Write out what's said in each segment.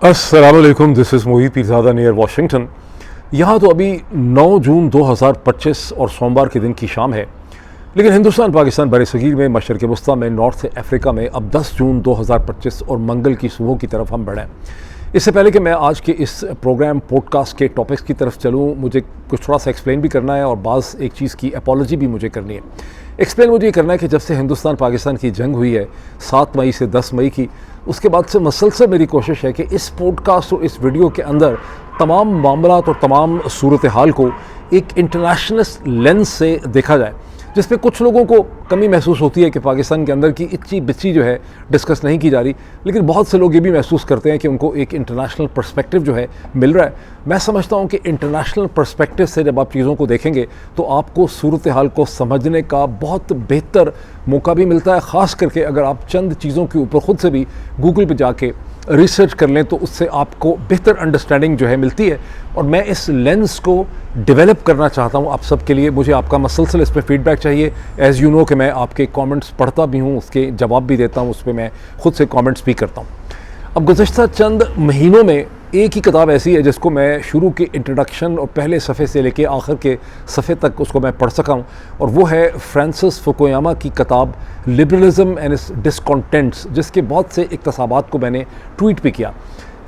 अस्सलामुअलैकुम, this is Mohit Pirzada near Washington. यहाँ तो अभी 9 जून 2025 और सोमवार के दिन की शाम है, लेकिन हिंदुस्तान पाकिस्तान बरसगीर में, मशरक़ वस्ती में, नॉर्थ अफ्रीका में अब 10 जून 2025 और मंगल की सुबह की तरफ हम बढ़ें। इससे पहले कि मैं आज के इस प्रोग्राम पॉडकास्ट के टॉपिक्स की तरफ चलूँ, मुझे कुछ थोड़ा सा एक्सप्लेन भी करना है और बाज़ एक चीज़ की अपॉलॉजी भी मुझे करनी है। एक्सप्लेन मुझे ये करना है कि जब से हिंदुस्तान पाकिस्तान की जंग हुई है 7 मई से 10 मई की, उसके बाद से मसलसल मेरी कोशिश है कि इस पॉडकास्ट और इस वीडियो के अंदर तमाम मामलात और तमाम सूरत हाल को एक इंटरनेशनलिस्ट लेंस से देखा जाए, जिसमें कुछ लोगों को कमी महसूस होती है कि पाकिस्तान के अंदर की इच्ची बिच्ची जो है डिस्कस नहीं की जा रही, लेकिन बहुत से लोग ये भी महसूस करते हैं कि उनको एक इंटरनेशनल पर्सपेक्टिव जो है मिल रहा है। मैं समझता हूँ कि इंटरनेशनल पर्सपेक्टिव से जब आप चीज़ों को देखेंगे तो आपको सूरत हाल को समझने का बहुत बेहतर मौका भी मिलता है, ख़ास करके अगर आप चंद चीज़ों के ऊपर ख़ुद से भी गूगल पर जाके रिसर्च कर लें तो उससे आपको बेहतर अंडरस्टैंडिंग जो है मिलती है। और मैं इस लेंस को डेवलप करना चाहता हूँ आप सब के लिए। मुझे आपका मसलसल इस पर फीडबैक चाहिए। एज़ यू नो कि मैं आपके कमेंट्स पढ़ता भी हूँ, उसके जवाब भी देता हूँ, उस पर मैं ख़ुद से कमेंट्स भी करता हूँ। अब गुज़श्ता चंद महीनों में एक ही किताब ऐसी है जिसको मैं शुरू के इंट्रोडक्शन और पहले सफ़े से लेके आखिर के सफ़े तक उसको मैं पढ़ सका हूँ, और वो है फ्रांसिस फुकुयामा की किताब लिबरलिज़म एंड इट्स डिसकॉन्टेंट्स, जिसके बहुत से इक़्तिसाबात को मैंने ट्वीट भी किया।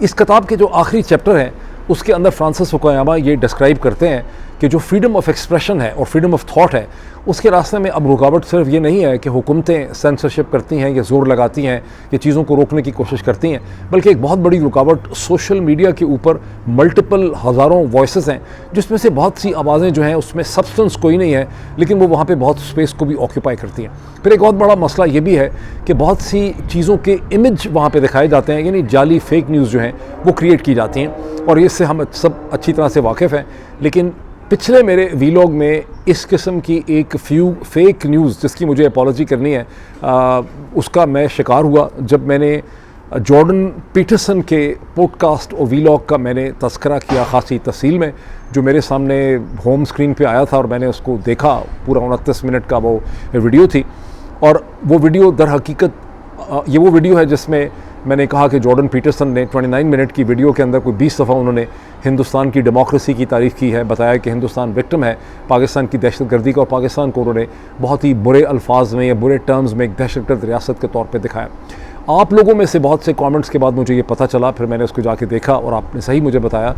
इस किताब के जो आखिरी चैप्टर हैं उसके अंदर फ्रांसिस फुकुयामा ये डिस्क्राइब करते हैं कि जो फ्रीडम ऑफ एक्सप्रेशन है और फ्रीडम ऑफ थॉट है, उसके रास्ते में अब रुकावट सिर्फ ये नहीं है कि हुकूमतें सेंसरशिप करती हैं या ज़ोर लगाती हैं कि चीज़ों को रोकने की कोशिश करती हैं, बल्कि एक बहुत बड़ी रुकावट सोशल मीडिया के ऊपर मल्टीपल हज़ारों वॉइसेस हैं, जिसमें से बहुत सी आवाज़ें जो हैं उसमें सब्सटेंस कोई नहीं है, लेकिन वो वहाँ पे बहुत स्पेस को भी ऑक्यूपाई करती हैं। फिर एक बहुत बड़ा मसला ये भी है कि बहुत सी चीज़ों के इमेज वहाँ पर दिखाए जाते हैं, यानी जाली फेक न्यूज़ जो हैं वो क्रिएट की जाती हैं, और इससे हम सब अच्छी तरह से वाकिफ़ हैं। लेकिन पिछले मेरे वीलॉग में इस किस्म की एक फेक न्यूज़ जिसकी मुझे अपॉलॉजी करनी है, उसका मैं शिकार हुआ जब मैंने जॉर्डन पीटरसन के पॉडकास्ट और वीलॉग का मैंने तस्करा किया खासी तफसील में, जो मेरे सामने होम स्क्रीन पे आया था और मैंने उसको देखा। पूरा 29 मिनट का वो वीडियो थी, और वो वीडियो दर हकीकत ये वो वीडियो है जिसमें मैंने कहा कि जॉर्डन पीटरसन ने 29 मिनट की वीडियो के अंदर कोई 20 दफ़ा उन्होंने हिंदुस्तान की डेमोक्रेसी की तारीफ़ की है, बताया कि हिंदुस्तान विक्टिम है पाकिस्तान की दहशतगर्दी का, और पाकिस्तान को उन्होंने बहुत ही बुरे अल्फाज में या बुरे टर्म्स में एक दहशतगर्द रियासत के तौर पर दिखाया। आप लोगों में से बहुत से कमेंट्स के बाद मुझे ये पता चला, फिर मैंने उसको जाके देखा और आपने सही मुझे बताया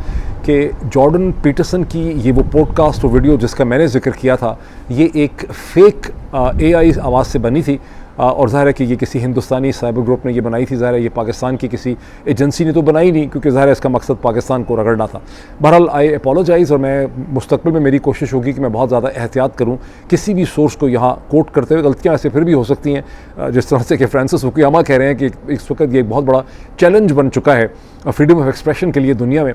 कि जॉर्डन पीटरसन की ये वो पॉडकास्ट और वीडियो जिसका मैंने जिक्र किया था, ये एक फ़ेक AI आवाज़ से बनी थी, और ज़ाहिर है कि ये किसी हिंदुस्तानी साइबर ग्रुप ने ये बनाई थी। ज़ाहिर है ये पाकिस्तान की किसी एजेंसी ने तो बनाई नहीं, क्योंकि ज़ाहिर है इसका मकसद पाकिस्तान को रगड़ना था। बहरहाल आई अपोलोजाइज़, और मैं मुस्तक़बिल में मेरी कोशिश होगी कि मैं बहुत ज़्यादा एहतियात करूँ किसी भी सोर्स को यहाँ कोट करते हुए। गलतियाँ ऐसे फिर भी हो सकती हैं, जिस तरह से कि फ्रांसिस फुकुयामा कह रहे हैं कि इस वक्त ये एक बहुत बड़ा चैलेंज बन चुका है फ्रीडम ऑफ एक्सप्रेशन के लिए दुनिया में,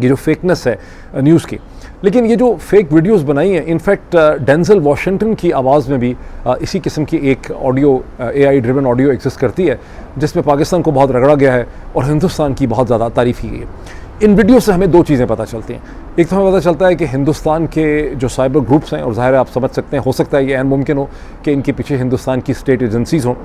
ये जो फेकनेस है न्यूज़ की। लेकिन ये जो फेक वीडियोस बनाई हैं, इनफैक्ट डेंजल वॉशिंगटन की आवाज़ में भी इसी किस्म की एक audio AI driven audio exist करती है, जिसमें पाकिस्तान को बहुत रगड़ा गया है और हिंदुस्तान की बहुत ज़्यादा तारीफ़ की गई है। इन वीडियो से हमें दो चीज़ें पता चलती हैं। एक तो हमें पता चलता है कि हिंदुस्तान के जो साइबर ग्रुप्स हैं, और ज़ाहिर है आप समझ सकते हैं, हो सकता है ये ऐन मुमकिन हो कि इनके पीछे हिंदुस्तान की स्टेट एजेंसीज़ हों,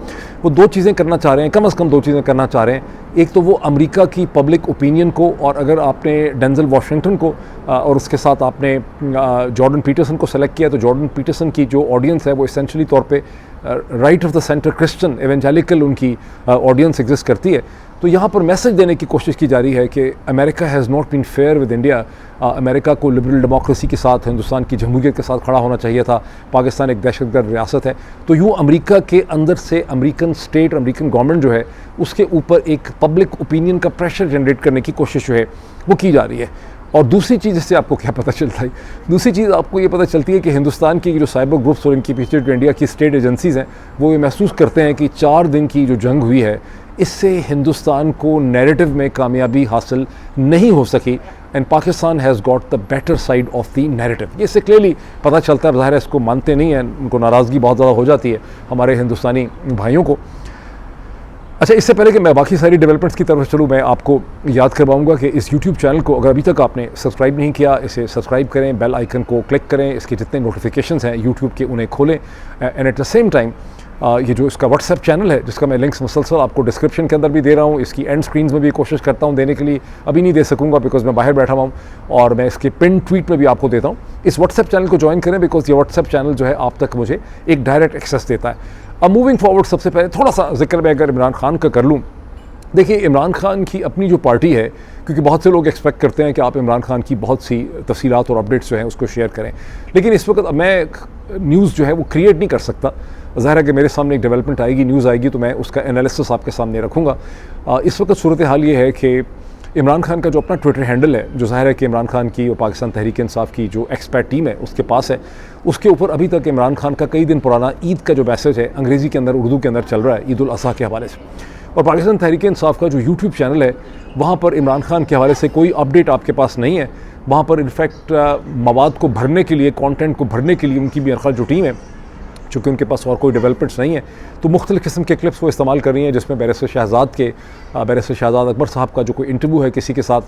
वो दो चीज़ें करना चाह रहे हैं, कम से कम दो चीज़ें करना चाह रहे हैं। एक तो वो अमेरिका की पब्लिक ओपिनियन को, और अगर आपने डेंजल वॉशिंगटन को और उसके साथ आपने जॉर्डन पीटरसन को सेलेक्ट किया, तो जॉर्डन पीटरसन की जो ऑडियंस है वो एसेंशली तौर पे right of the centre Christian evangelical उनकी ऑडियंस एग्जिस्ट करती है। तो यहाँ पर मैसेज देने की कोशिश की जा रही है कि America has not been fair with India. America को लिबरल डेमोक्रेसी के साथ, हिंदुस्तान की जमहूरियत के साथ खड़ा होना चाहिए था। पाकिस्तान एक दहशतगर्द रियासत है। तो यूँ अमेरिका के अंदर से अमेरिकन स्टेट, अमेरिकन गवर्नमेंट जो है, उसके ऊपर एक पब्लिक ओपिनियन का प्रेशर जनरेट करने की कोशिश जो है वो की जा रही है। और दूसरी चीज़ इससे आपको क्या पता चलता है? दूसरी चीज़ आपको ये पता चलती है कि हिंदुस्तान की जो साइबर ग्रुप्स और इनके पीछे जो इंडिया की स्टेट एजेंसीज़ हैं, वो ये महसूस करते हैं कि 4 दिन की जो जंग हुई है, इससे हिंदुस्तान को नैरेटिव में कामयाबी हासिल नहीं हो सकी, and Pakistan has got the better side of the narrative. ये इससे क्लियरली पता चलता है। ज़ाहिर है इसको मानते नहीं हैं, उनको नाराज़गी बहुत ज़्यादा हो जाती है हमारे हिंदुस्तानी भाइयों को। अच्छा, इससे पहले कि मैं बाकी सारी डेवलपमेंट्स की तरफ चलूँ, मैं आपको याद करवाऊंगा कि इस YouTube चैनल को अगर अभी तक आपने सब्सक्राइब नहीं किया, इसे सब्सक्राइब करें, बेल आइकन को क्लिक करें, इसके जितने नोटिफिकेशंस हैं YouTube के उन्हें खोलें, and at the same time ये जो इसका व्हाट्सएप चैनल है, जिसका मैं लिंक्स मुसलसल आपको डिस्क्रिप्शन के अंदर भी दे रहा हूँ, इसकी एंड स्क्रीन्स में भी कोशिश करता हूँ देने के लिए, अभी नहीं दे सकूँगा बिकॉज मैं बाहर बैठा हुआ हूँ, और मैं इसके पिन ट्वीट में भी आपको देता हूँ। इस व्हाट्सएप चैनल को ज्वाइन करें बिकॉज ये व्हाट्सएप चैनल जो है आप तक मुझे एक डायरेक्ट एक्सेस देता है। अब मूविंग फॉरवर्ड, सबसे पहले थोड़ा सा जिक्र मैं अगर इमरान खान का कर लूँ। देखिए, इमरान खान की अपनी जो पार्टी है, क्योंकि बहुत से लोग एक्सपेक्ट करते हैं कि आप इमरान खान की बहुत सी तफसीलात और अपडेट्स जो हैं उसको शेयर करें, लेकिन इस वक्त मैं न्यूज़ जो है वो क्रिएट नहीं कर सकता। ज़ाहिर है कि मेरे सामने एक डेवलपमेंट आएगी, न्यूज़ आएगी, तो मैं उसका एनालिसिस आपके सामने रखूँगा। इस वक्त सूरत हाल ये है कि इमरान खान का जो अपना ट्विटर हैंडल है, जो ज़ाहिर है कि इमरान खान की और पाकिस्तान तहरीक इंसाफ की जो एक्सपर्ट टीम है उसके पास है, उसके ऊपर अभी तक इमरान खान का कई दिन पुराना ईद का जो मैसेज है अंग्रेज़ी के अंदर, उर्दू के अंदर चल रहा है, ईद उल अज़हा के हवाले से। और पाकिस्तान तहरीक इंसाफ का जो यूट्यूब चैनल है, वहाँ पर इमरान खान के हवाले से कोई अपडेट आपके पास नहीं है। वहाँ पर इनफैक्ट मवाद को भरने के लिए, कंटेंट को भरने के लिए उनकी भी जो टीम है, चूँकि उनके पास और कोई डेवलपमेंट्स नहीं है, तो मुख्तलिफ़ किस्म के क्लिप्स वो इस्तेमाल कर रही हैं, जिसमें बैरिस्टर शहजाद अकबर साहब का जो कोई इंटरव्यू है किसी के साथ,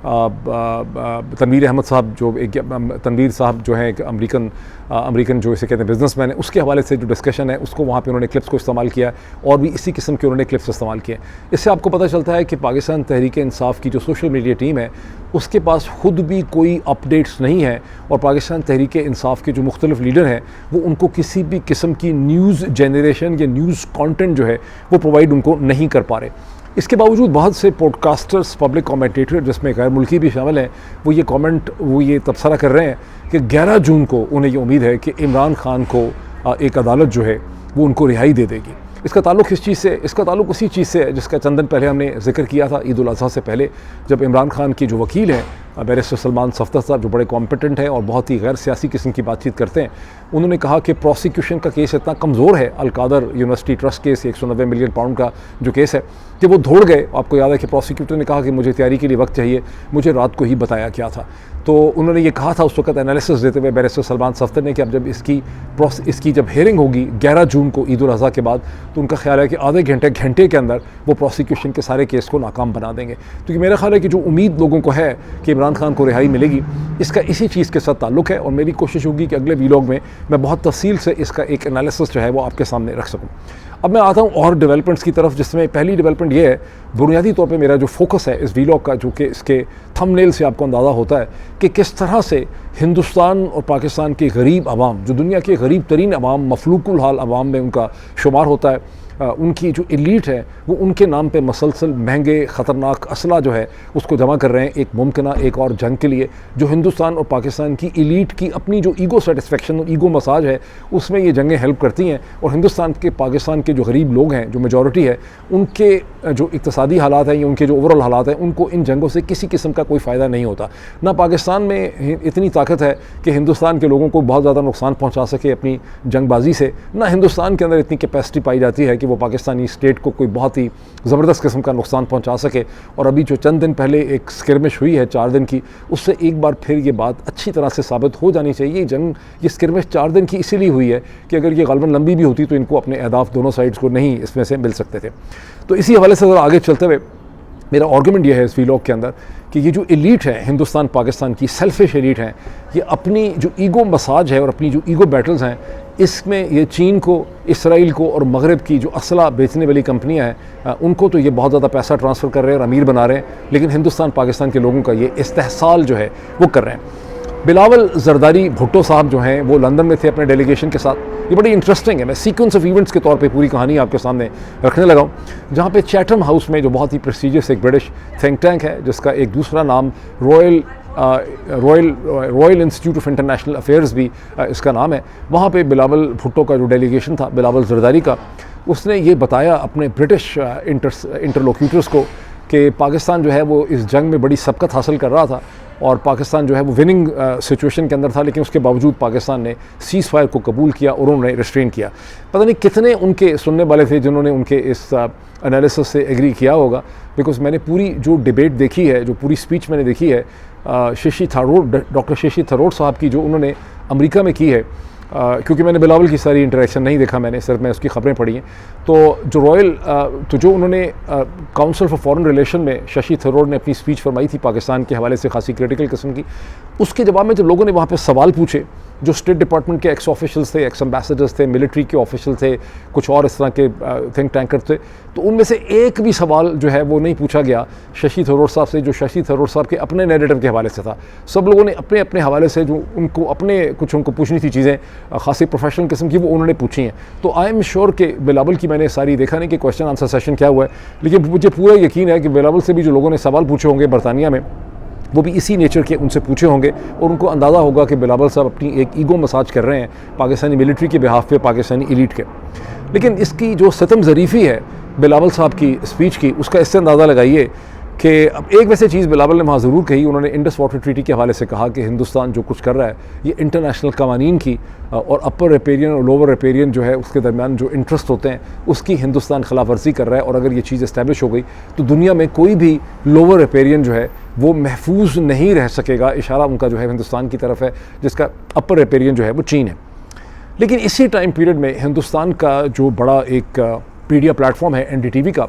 तनवीर अहमद साहब जो एक तनवीर साहब जो है एक अमेरिकन जो इसे कहते हैं बिजनेसमैन है, उसके हवाले से जो डिस्कशन है उसको वहाँ पे उन्होंने क्लिप्स को इस्तेमाल किया, और भी इसी किस्म के उन्होंने क्लिप्स इस्तेमाल किए। इससे आपको पता चलता है कि पाकिस्तान तहरीक इंसाफ की जो सोशल मीडिया टीम है उसके पास खुद भी कोई अपडेट्स नहीं है, और पाकिस्तान तहरीक इंसाफ के जो मुख्तलिफ लीडर हैं वो उनको किसी भी किस्म की न्यूज़ जनरेशन या न्यूज़ कॉन्टेंट जो है वो प्रोवाइड उनको नहीं कर पा रहे। इसके बावजूद बहुत से पॉडकास्टर्स, पब्लिक कमेंटेटर, जिसमें गैर मुल्की भी शामिल हैं, वो ये तबसरा कर रहे हैं कि 11 जून को उन्हें ये उम्मीद है कि इमरान खान को एक अदालत जो है वो उनको रिहाई दे देगी। इसका ताल्लुक़ किस चीज़ से? इसका ताल्लुक़ उसी चीज़ से है जिसका चंद दिन पहले हमने जिक्र किया था, ईद उल अज़हा से पहले, जब इमरान खान की जो वकील हैं बैरिस्टर सलमान सफ्दर साहब, जो बड़े कॉम्पिटेंट हैं और बहुत ही गैर सियासी किस्म की बातचीत करते हैं, उन्होंने कहा कि प्रोसिक्यूशन का केस इतना कमज़ोर है, Al-Qadir university trust case 190 million pound का जो केस है, कि वो दौड़ गए। आपको याद है कि प्रोसिक्यूटर ने कहा कि मुझे तैयारी के लिए वक्त चाहिए, मुझे रात को ही बताया क्या था। तो उन्होंने ये कहा था उस वक्त एनालिसिस देते हुए बैरिस्टर सलमान सफ्दर ने कि अब जब इसकी जब हेयरिंग होगी 11 जून को ईद उल अज़हा के बाद, तो उनका ख्याल है कि आधे घंटे के अंदर वो प्रोसिक्यूशन के सारे केस को नाकाम बना देंगे। क्योंकि मेरा ख्याल है कि जो उम्मीद लोगों को है कि इमरान खान को रिहाई मिलेगी, इसका इसी चीज़ के साथ ताल्लुक़ है, और मेरी कोशिश होगी कि अगले वीलॉग में मैं बहुत तफसील से इसका एक एनालिसिस जो है वो आपके सामने रख सकूँ। अब मैं आता हूँ और डेवलपमेंट्स की तरफ, जिसमें पहली डेवलपमेंट ये है, बुनियादी तौर पे मेरा जो फोकस है इस वीलॉग का, जो कि इसके थंबनेल से आपको अंदाज़ा होता है कि किस तरह से हिंदुस्तान और पाकिस्तान के गरीब आवाम, जो दुनिया के गरीब तरीन आवाम, मफलूकुल हाल आवाम में उनका शुमार होता है, उनकी जो एलीट है वो उनके नाम पे मसलसल महंगे ख़तरनाक असला जो है उसको जमा कर रहे हैं एक मुमकिन एक और जंग के लिए, जो हिंदुस्तान और पाकिस्तान की एलीट की अपनी जो ईगो सेटिस्फेक्शन और ईगो मसाज है उसमें ये जंगें हेल्प करती हैं, और हिंदुस्तान के पाकिस्तान के जो गरीब लोग हैं, जो मेजॉरिटी है, उनके जो इक़्तिसादी हालात हैं या उनके जो ओवरऑल हालात हैं, उनको इन जंगों से किसी किस्म का कोई फ़ायदा नहीं होता। ना पाकिस्तान में इतनी ताकत है कि हिंदुस्तान के लोगों को बहुत ज़्यादा नुकसान पहुँचा सके अपनी जंगबाजी से, ना हिंदुस्तान के अंदर इतनी कैपेसिटी पाई जाती है कि वो पाकिस्तानी स्टेट को कोई बहुत ही ज़बरदस्त किस्म का नुकसान पहुंचा सके। और अभी जो चंद दिन पहले एक स्किरमिश हुई है 4 दिन की, उससे एक बार फिर ये बात अच्छी तरह से साबित हो जानी चाहिए। ये स्किरमिश 4 दिन की इसीलिए हुई है कि अगर ये ग़ालिबन लंबी भी होती तो इनको अपने अहदाफ दोनों साइड्स को नहीं इसमें से मिल सकते थे। तो इसी हवाले से ज़रा आगे चलते हुए मेरा आर्गूमेंट ये है इस वीलॉग के अंदर कि ये जो एलीट है हिंदुस्तान पाकिस्तान की, सेल्फिश एलीट हैं, ये अपनी जो ईगो मसाज है और अपनी जो ईगो बैटल्स हैं, इसमें ये चीन को, इसराइल को और मगरब की जो असला बेचने वाली कंपनियां हैं उनको तो ये बहुत ज़्यादा पैसा ट्रांसफ़र कर रहे हैं और अमीर बना रहे हैं, लेकिन हिंदुस्तान पाकिस्तान के लोगों का ये इस्तेहसाल जो है वो कर रहे हैं। बिलावल जरदारी भुट्टो साहब जो हैं वो लंदन में थे अपने डेलीगेशन के साथ। ये बड़ी इंटरेस्टिंग है, मैं सीक्वेंस ऑफ इवेंट्स के तौर पे पूरी कहानी आपके सामने रखने लगा हूँ, जहाँ पे चैटम हाउस में, जो बहुत ही प्रेस्टीजियस एक ब्रिटिश थिंक टैंक है जिसका एक दूसरा नाम royal institute of international affairs भी इसका नाम है, वहाँ पे बिलावल भुट्टो का जो डेलीगेशन था बिलावल जरदारी का, उसने ये बताया अपने ब्रिटिश इंटरलोक्यूटर्स को कि पाकिस्तान जो है वो इस जंग में बड़ी सबकत हासिल कर रहा था और पाकिस्तान जो है वो विनिंग सिचुएशन के अंदर था, लेकिन उसके बावजूद पाकिस्तान ने सीज़ फायर को कबूल किया और उन्होंने रिस्ट्रेन किया। पता नहीं कितने उनके सुनने वाले थे जिन्होंने उनके इस एनालिसिस से एग्री किया होगा, बिकॉज मैंने पूरी जो डिबेट देखी है, जो पूरी स्पीच मैंने देखी है डॉक्टर शशि थरूर साहब की, जो उन्होंने अमेरिका में की है, क्योंकि मैंने बिलावल की सारी इंटरेक्शन नहीं देखा, मैंने सिर्फ मैं उसकी ख़बरें पढ़ी हैं, तो जो उन्होंने काउंसिल फॉर फॉरेन रिलेशन में शशि थरूर ने अपनी स्पीच फरमाई थी पाकिस्तान के हवाले से खासी क्रिटिकल किस्म की, उसके जवाब में जब लोगों ने वहाँ पे सवाल पूछे, जो स्टेट डिपार्टमेंट के एक्स ऑफिशियल्स थे, एक्स एम्बेसडर्स थे, मिलिट्री के ऑफिशियल थे, कुछ और इस तरह के थिंक टैंकर थे, तो उनमें से एक भी सवाल जो है वो नहीं पूछा गया शशि थरूर साहब से, जो शशि थरूर साहब के अपने नैरेटिव के हवाले से था। सब लोगों ने अपने अपने हवाले से जो उनको उनको पूछनी थी चीज़ें खासी प्रोफेशनल किस्म की, वो उन्होंने पूछी हैं। तो आई एम श्योर कि बिलावल की मैंने सारी देखा नहीं कि क्वेश्चन आंसर सेशन क्या हुआ है, लेकिन मुझे पूरा यकीन है कि बिलावल से भी जो लोगों ने सवाल पूछे होंगे बरतानिया में, वो भी इसी नेचर के उनसे पूछे होंगे, और उनको अंदाज़ा होगा कि बिलावल साहब अपनी एक ईगो मसाज कर रहे हैं पाकिस्तानी मिलिट्री के बिहाफ पे, पाकिस्तानी एलीट के। लेकिन इसकी जो सितम ज़रीफ़ी है बिलावल साहब की स्पीच की, उसका इससे अंदाज़ा लगाइए कि अब एक वैसे चीज़ बिलावल ने वहाँ ज़रूर कही। उन्होंने इंडस वाटर ट्रीटी के हवाले से कहा कि हिंदुस्तान जो कुछ कर रहा है ये इंटरनेशनल कवानीन की और अपर रिपेरियन और लोअर रिपेरियन जो है उसके दरमियान जो इंटरेस्ट होते हैं उसकी हिंदुस्तान खिलाफ वर्जी कर रहा है, और अगर ये चीज़ इस्टेब्लिश हो गई तो दुनिया में कोई भी लोअर रिपेरियन जो है वो महफूज नहीं रह सकेगा। इशारा उनका जो है हिंदुस्तान की तरफ है, जिसका अपर रिपेरियन जो है वो चीन है। लेकिन इसी टाइम पीरियड में हिंदुस्तान का जो बड़ा एक मीडिया प्लेटफॉर्म है NDTV का,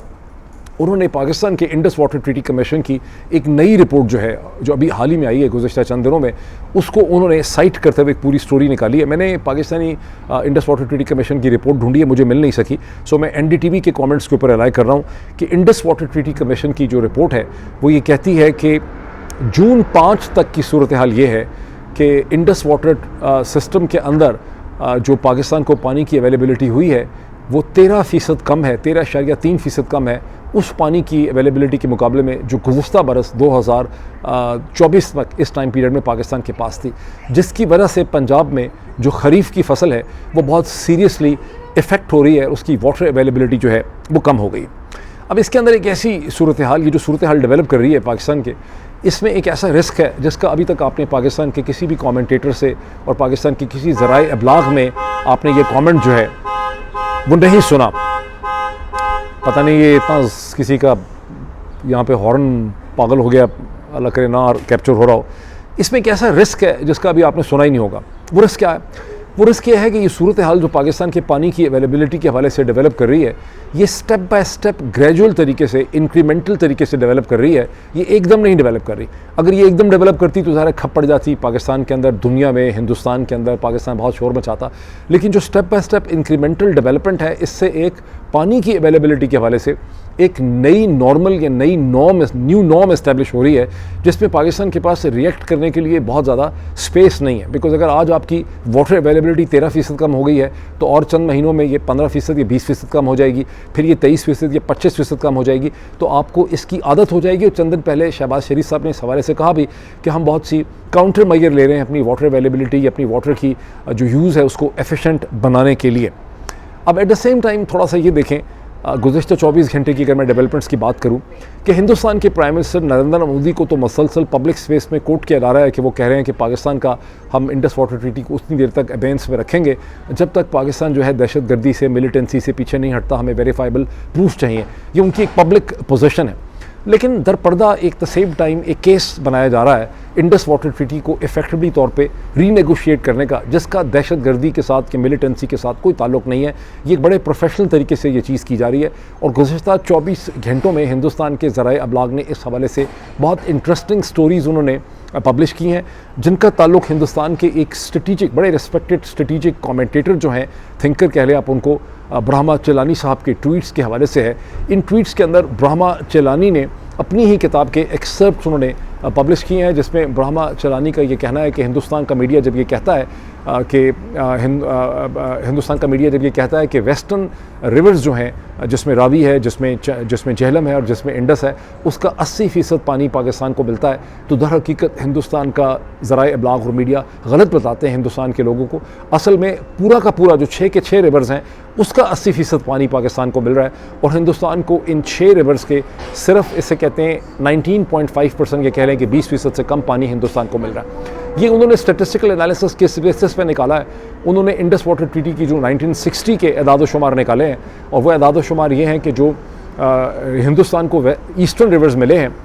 उन्होंने पाकिस्तान के इंडस वाटर ट्रीटी कमीशन की एक नई रिपोर्ट जो है, जो अभी हाल ही में आई है गुज़श्ता चंद दिनों में, उसको उन्होंने साइट करते हुए एक पूरी स्टोरी निकाली है। मैंने Pakistani Indus water treaty commission की रिपोर्ट ढूंढी है, मुझे मिल नहीं सकी, सो मैं NDTV के कमेंट्स के ऊपर रिलाई कर रहा हूँ कि इंडस वाटर ट्रीटी कमीशन की जो रिपोर्ट है वो ये कहती है कि जून 5 तक की सूरत हाल ये है कि इंडस वाटर सिस्टम के अंदर जो पाकिस्तान को पानी की अवेलेबिलिटी हुई है वो 13% कम है, 13.3% कम है उस पानी की अवेलेबिलिटी के मुकाबले में जो गुज़श्ता बरस 2024 तक इस टाइम पीरियड में पाकिस्तान के पास थी, जिसकी वजह से पंजाब में जो खरीफ की फसल है वो बहुत सीरियसली इफ़ेक्ट हो रही है, उसकी वाटर अवेलेबिलिटी जो है वो कम हो गई। अब इसके अंदर एक ऐसी सूरत हाल, ये जो सूरत हाल डेवलप कर रही है पाकिस्तान के, इसमें एक ऐसा रिस्क है जिसका अभी तक आपने पाकिस्तान के किसी भी कमेंटेटर से और पाकिस्तान की किसी ज़राए अबलाग में आपने ये कमेंट जो है वो नहीं सुना। पता नहीं ये इतना किसी का यहाँ पे हॉर्न पागल हो गया, अल्लाह करे ना कैप्चर हो रहा हो। इसमें एक ऐसा रिस्क है जिसका अभी आपने सुना ही नहीं होगा। वो रिस्क क्या है? वो रिस्क ये है कि ये सूरत हाल जो पाकिस्तान के पानी की अवेलेबिलिटी के हवाले से डेवलप कर रही है, ये स्टेप बाय स्टेप ग्रेजुअल तरीके से, इंक्रीमेंटल तरीके से डेवलप कर रही है, ये एकदम नहीं डेवलप कर रही। अगर ये एकदम डेवलप करती तो ज़ाहिर खप पड़ जाती पाकिस्तान के अंदर, दुनिया में, हिंदुस्तान के अंदर, पाकिस्तान बहुत शोर मचाता। लेकिन जो step by step incremental development है, इससे एक पानी की अवेलेबिलिटी के हवाले से एक नई नॉर्मल या नई न्यू नॉर्म इस्टेब्लिश हो रही है, जिसमें पाकिस्तान के पास रिएक्ट करने के लिए बहुत ज़्यादा स्पेस नहीं है। बिकॉज अगर आज आपकी वाटर अवेलेबिलिटी 13% कम हो गई है तो और चंद महीनों में ये 15% या 20% कम हो जाएगी, फिर ये 23% या 25% कम हो जाएगी, तो आपको इसकी आदत हो जाएगी। और चंद दिन पहले शहबाज शरीफ साहब ने इस हवाले से कहा भी कि हम बहुत सी काउंटर मेजर ले रहे हैं अपनी वाटर अवेलेबिलिटी या अपनी वाटर की जो यूज़ है उसको एफिशिएंट बनाने के लिए। अब एट द सेम टाइम थोड़ा सा ये देखें, गुज़श्ता 24 घंटे की अगर मैं डेवलपमेंट्स की बात करूं कि हिंदुस्तान के प्राइम मिनिस्टर नरेंद्र मोदी को तो मसलसल पब्लिक स्पेस में कोट किया जा रहा है कि वो कह रहे हैं कि पाकिस्तान का हम इंडस वाटर ट्रीटी को उतनी देर तक अबेंस में रखेंगे जब तक पाकिस्तान जो है दहशतगर्दी से, मिलिटेंसी से पीछे नहीं हटता, हमें वेरीफाइबल प्रूफ चाहिए। ये उनकी एक पब्लिक पोजीशन है। लेकिन दरपर्दा एक द सेम टाइम एक केस बनाया जा रहा है इंडस वाटर ट्रीटी को इफेक्टिवली तौर पे रीनेगोशिएट करने का, जिसका दहशतगर्दी के साथ कि मिलिटेंसी के साथ कोई ताल्लुक नहीं है। ये एक बड़े प्रोफेशनल तरीके से ये चीज़ की जा रही है और गुज़श्ता 24 घंटों में हिंदुस्तान के ज़राए अबलाग ने इस हवाले से बहुत इंटरेस्टिंग स्टोरीज़ उन्होंने पब्लिश की हैं, जिनका ताल्लुक हिंदुस्तान के एक स्ट्रेटिजिक, बड़े रिस्पेक्टेड स्ट्रेटिजिक कमेंटेटर जो हैं, थिंकर कह लें आप उनको, ब्रह्मा चेलानी साहब के ट्वीट्स के हवाले से है। इन ट्वीट्स के अंदर ब्रह्मा चेलानी ने अपनी ही किताब के एक्सर्प्ट उन्होंने पब्लिश किए हैं, जिसमें ब्रह्मा चेलानी का ये कहना है कि हिंदुस्तान का मीडिया जब ये कहता है कि हिंदुस्तान का मीडिया जब ये कहता है कि वेस्टर्न रिवर्स जो हैं, जिसमें रावी है, जिसमें झेलम है और जिसमें इंडस है, उसका 80% पानी पाकिस्तान को मिलता है, तो दर हकीकत हिंदुस्तान का ज़राए अबलाग और मीडिया गलत बताते हैं हिंदुस्तान के लोगों को। असल में पूरा का पूरा जो 6 के 6 रिवर्स हैं उसका 80% पानी पाकिस्तान को मिल रहा है और हिंदुस्तान को इन 6 रिवर्स के सिर्फ, इसे कहते हैं 19.5%, ये कह रहे हैं कि 20% से कम पानी हिंदुस्तान को मिल रहा है। ये उन्होंने स्टैटिस्टिकल एनालिसिस के बेसिस पे निकाला है। उन्होंने इंडस वाटर ट्रीटी की जो 1960 के एदाद-ओ-शुमार निकाले हैं और वो एदाद-ओ-शुमार ये हैं कि जो हिंदुस्तान को ईस्टर्न रिवर्स मिले हैं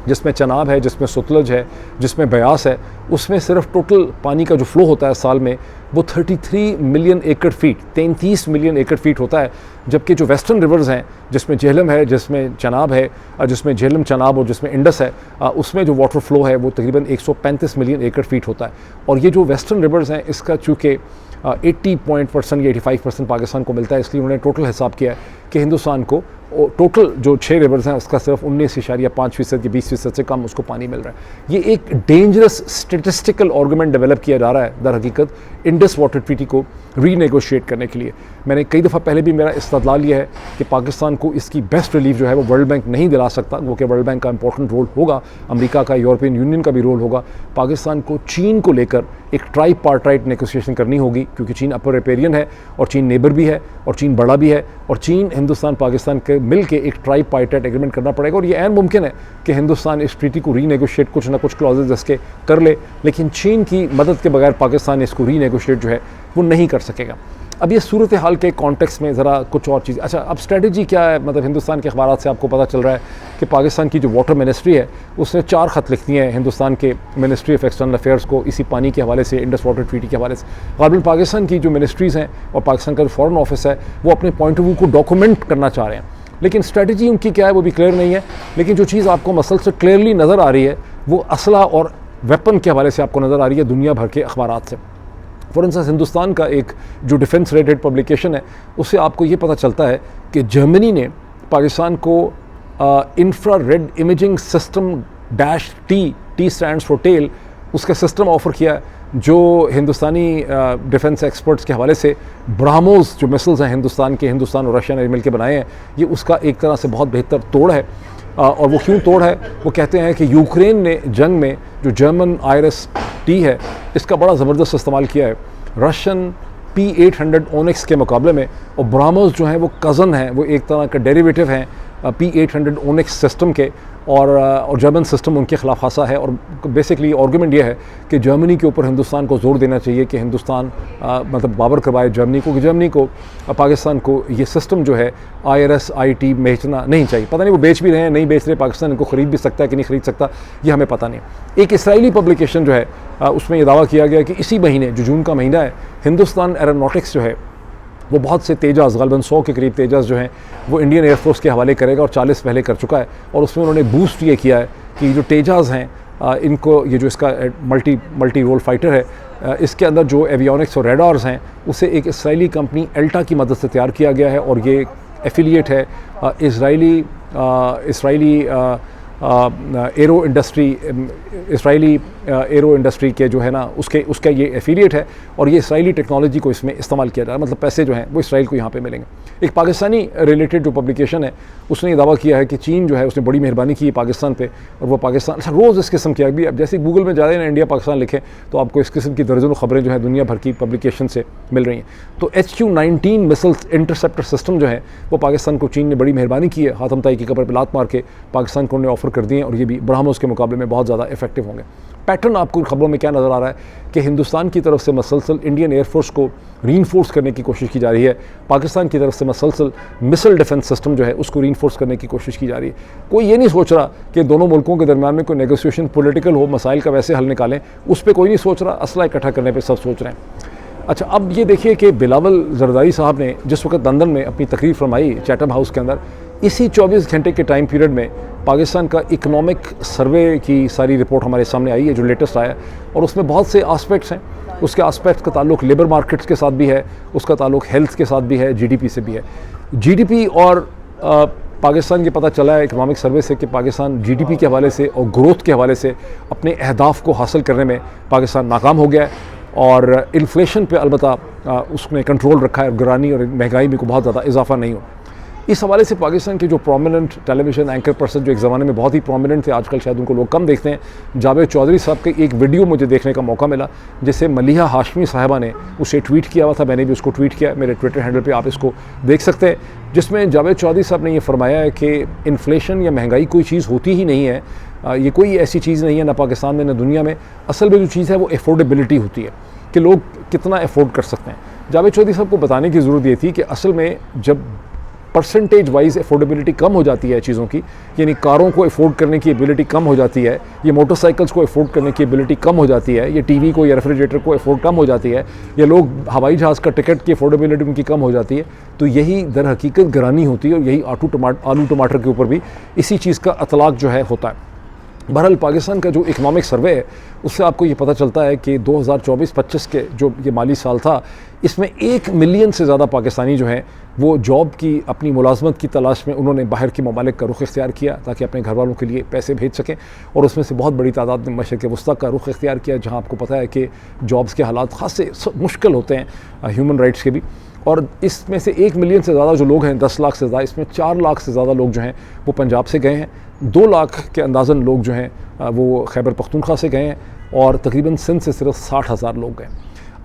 जिसमें चनाब है, जिसमें सतलज है, जिसमें ब्यास है, उसमें सिर्फ टोटल पानी का जो फ्लो होता है साल में वो 33 मिलियन एकड़ फीट, 33 मिलियन एकड़ फीट होता है। जबकि जो वेस्टर्न रिवर्स हैं, जिसमें झेलम है, जिसमें चनाब है, जिसमें झेलम, चनाब और जिसमें इंडस है, उसमें जो वाटर फ्लो है वो तकरीबन 135 मिलियन एकड़ फीट होता है। और ये जो वेस्टर्न रिवर्स हैं, इसका चूँकि 80% या 85% पाकिस्तान को मिलता है, इसलिए उन्होंने टोटल हिसाब किया है कि हिंदुस्तान को टोटल जो 6 रिवर्स हैं उसका सिर्फ 19.5% या 20% से कम उसको पानी मिल रहा है। ये एक डेंजरस स्टेटिस्टिकल आर्गूमेंट डेवलप किया जा रहा है दर हकीकत इंडस वाटर ट्रीटी को रीनेगोशिएट करने के लिए। मैंने कई दफ़ा पहले भी मेरा इस्तदलाल ये है कि पाकिस्तान को इसकी बेस्ट रिलीफ जो है वो वर्ल्ड बैंक नहीं दिला सकता, वो कि वर्ल्ड बैंक का इंपॉर्टेंट रोल होगा, अमेरिका का, यूरोपियन यूनियन का भी रोल होगा। पाकिस्तान को चीन को लेकर एक ट्राईपार्टाइट नेगोशिएशन करनी होगी, क्योंकि चीन अपर रिपेरियन है और चीन नेबर भी है और चीन बड़ा भी है, और चीन, हिंदुस्तान, पाकिस्तान के मिल के एक ट्राईपार्टाइट एग्रीमेंट करना पड़ेगा। और ये ऐन मुमकिन है कि हिंदुस्तान इस ट्रीटी को रीनेगोशिएट कुछ ना कुछ क्लॉजेज इसके कर ले, लेकिन चीन की मदद के बगैर पाकिस्तान इसको रीनेगोशिएट जो है वो नहीं कर सकेगा। अब ये सूरत हाल के कॉन्टेक्स्ट में ज़रा कुछ और चीज़, अच्छा अब स्ट्रेटजी क्या है, मतलब हिंदुस्तान के अखबारात से आपको पता चल रहा है कि पाकिस्तान की जो वाटर मिनिस्ट्री है उसने 4 ख़त लिख दिए हैं हिंदुस्तान के मिनिस्ट्री ऑफ एक्सटर्नल अफेयर्स को इसी पानी के हवाले से, इंडस वाटर ट्रीटी के हवाले से। गालिबन पाकिस्तान की जो मिनिस्ट्रीज़ हैं और पाकिस्तान का जो फॉरेन ऑफिस है वो अपने पॉइंट ऑफ व्यू को डॉक्यूमेंट करना चाह रहे हैं, लेकिन स्ट्रेटजी उनकी क्या है वो भी क्लियर नहीं है। लेकिन जो चीज़ आपको मसल से क्लियरली नज़र आ रही है वो असला और वेपन के हवाले से आपको नज़र आ रही है दुनिया भर के अखबारात से। फॉर इंस्टेंस हिंदुस्तान का एक जो डिफेंस रिलेटेड पब्लिकेशन है उससे आपको ये पता चलता है कि जर्मनी ने पाकिस्तान को infrared imaging system -T stands for tail, उसका सिस्टम ऑफ़र किया है, जो हिंदुस्तानी डिफेंस एक्सपर्ट्स के हवाले से ब्राह्मोस जो मिसाइल्स हैं हिंदुस्तान और रशिया ने मिल के बनाए हैं, ये उसका एक तरह से बहुत बेहतर तोड़ है। और वो क्यों तोड़ है, वो कहते हैं कि यूक्रेन ने जंग में जो जर्मन IRIS-T है इसका बड़ा ज़बरदस्त इस्तेमाल किया है रशियन P800 ओनिक्स के मुकाबले में, और ब्राह्मोस जो हैं वो कज़न हैं, वो एक तरह का डेरिवेटिव हैं P800 ओनिक्स सिस्टम के, और जर्मन सिस्टम उनके ख़िलाफ़ खासा है। और बेसिकली आर्गूमेंट ये है कि जर्मनी के ऊपर हिंदुस्तान को ज़ोर देना चाहिए कि हिंदुस्तान मतलब बाबर करवाए जर्मनी को, कि जर्मनी को पाकिस्तान को ये सिस्टम जो है IRIS-T बेचना नहीं चाहिए। पता नहीं वो बेच भी रहे हैं, नहीं बेच रहे, पाकिस्तान इनको ख़रीद भी सकता है कि नहीं ख़रीद सकता, ये हमें पता नहीं। एक इसराइली पब्लिकेशन जो है उसमें ये दावा किया गया कि इसी महीने, जो जून का महीना है, हिंदुस्तान एरोनॉटिक्स जो है वो बहुत से तेजाज़, गालिबन 100 के करीब तेजाज़ जो हैं वो इंडियन एयरफोर्स के हवाले करेगा, और 40 पहले कर चुका है। और उसमें उन्होंने बूस्ट ये किया है कि जो तेजाज़ हैं इनको, ये जो इसका मल्टी रोल फाइटर है, इसके अंदर जो एवियोनिक्स और रेडार्स हैं उसे एक इसराइली कंपनी एल्टा की मदद से तैयार किया गया है, और ये एफिलिएट है इसराइली एरो इंडस्ट्री के जो है ना उसका ये एफिलिएट है, और ये इसराइली टेक्नोलॉजी को इसमें इस्तेमाल किया जा रहा है, मतलब पैसे जो हैं वो इसराइल को यहाँ पे मिलेंगे। एक पाकिस्तानी रिलेटेड जो पब्लिकेशन है उसने ये दावा किया है कि चीन जो है उसने बड़ी मेहरबानी की है पाकिस्तान पे, और वो पाकिस्तान, अच्छा रोज़ इस किस्म की अभी अब जैसे गूगल में ज़्यादा ना इंडिया पाकिस्तान लिखें तो आपको इस किस्म की दर्जनों खबरें जो है दुनिया भर की पब्लिकेशन से मिल रही हैं। तो HQ-19 मिसाइल इंटरसेप्टर सिस्टम जो है वो पाकिस्तान को चीन ने बड़ी मेहरबानी की है, हाथम ताई की कब्र पर लात मार के पाकिस्तान को उन्हें ऑफ़र कर दिए, और ये भी ब्राह्मोस के मुकाबले में बहुत ज़्यादा इफेक्टिव होंगे। पैटर्न आपको इन खबरों में क्या नज़र आ रहा है कि हिंदुस्तान की तरफ से मसलसल इंडियन एयरफोर्स को रीइंफोर्स करने की कोशिश की जा रही है, पाकिस्तान की तरफ से मसलसल मिसाइल डिफेंस सिस्टम जो है उसको रीइंफोर्स करने की कोशिश की जा रही है। कोई ये नहीं सोच रहा कि दोनों मुल्कों के दरमियान में कोई नेगोशिएशन पॉलिटिकल हो, मसाइल का वैसे हल निकालें, उस पर कोई नहीं सोच रहा, असला इकट्ठा करने पर सब सोच रहे हैं। अच्छा, अब ये देखिए कि बिलावल जरदारी साहब ने जिस वक्त लंदन में अपनी तकरीर फरमाई चैटम हाउस के अंदर, इसी 24 घंटे के टाइम पीरियड में पाकिस्तान का इकनॉमिक सर्वे की सारी रिपोर्ट हमारे सामने आई है जो लेटेस्ट आया, और उसमें बहुत से आस्पेक्ट्स हैं। उसके आस्पेक्ट का ताल्लुक लेबर मार्केट्स के साथ भी है, उसका ताल्लुक हेल्थ के साथ भी है, GDP से भी है। GDP और पाकिस्तान के पता चला है इकनॉमिक सर्वे से कि पाकिस्तान GDP के हवाले से और ग्रोथ के हवाले से अपने अहदाफ को हासिल करने में पाकिस्तान नाकाम हो गया है, और इन्फ्लेशन पे अलबत्ता उसने कंट्रोल रखा है, गिरानी और महंगाई में को बहुत ज़्यादा इजाफा नहीं हो। इस हवाले से पाकिस्तान के जो प्रोमिनेंट टेलीविज़न एंकर पर्सन जो एक ज़माने में बहुत ही प्रोमिनेंट थे, आजकल शायद उनको लोग कम देखते हैं, जावेद चौधरी साहब के एक वीडियो मुझे देखने का मौका मिला जिसे मलिहा हाशमी साहिबा ने उसे ट्वीट किया हुआ था, मैंने भी उसको ट्वीट किया, मेरे ट्विटर हैंडल पे आप इसको देख सकते हैं, जिसमें जावेद चौधरी साहब ने ये फरमाया है कि इन्फ्लेशन या महंगाई कोई चीज़ होती ही नहीं है, ये कोई ऐसी चीज़ नहीं है ना पाकिस्तान में ना दुनिया में। असल में जो चीज़ है वो एफोर्डेबिलिटी होती है कि लोग कितना एफोर्ड कर सकते हैं। जावेद चौधरी साहब को बताने की ज़रूरत ये थी कि असल में जब परसेंटेज वाइज अफोर्डेबिलिटी कम हो जाती है चीज़ों की, यानी कारों को अफोर्ड करने की एबिलिटी कम हो जाती है, ये मोटरसाइकिल्स को अफोर्ड करने की एबिलिटी कम हो जाती है, ये टीवी को या रेफ्रिजरेटर को अफोर्ड कम हो जाती है, या लोग हवाई जहाज़ का टिकट की अफोर्डेबिलिटी उनकी कम हो जाती है, तो यही दर हकीकत गिरानी होती है और यही आलू टमाटर के ऊपर भी इसी चीज़ का अतलाक जो है होता है। बहरहाल पाकिस्तान का जो इकनॉमिक सर्वे है उससे आपको ये पता चलता है कि 2024-25 के जो ये माली साल था, इसमें 1 मिलियन से ज़्यादा पाकिस्तानी जो हैं वो जॉब की, अपनी मुलाजमत की तलाश में उन्होंने बाहर के ममालिक का रुख इख्तियार किया ताकि अपने घर वालों के लिए पैसे भेज सकें, और उसमें से बहुत बड़ी तादाद ने मशरिक़ वस्ता का रुख इख्तियार किया, जहाँ आपको पता है कि जॉब्स के हालात खासे मुश्किल होते हैं, ह्यूमन राइट्स के भी। और इसमें से 1 मिलियन से ज़्यादा जो लोग हैं, 10 लाख से ज़्यादा, इसमें 4 लाख से ज़्यादा लोग जो हैं वो पंजाब से गए हैं, 2 लाख के अंदाज़न लोग जो हैं वो खैबर पख्तूनख्वा से गए हैं, और तकरीबन सिंध से सिर्फ 60,000 लोग गए।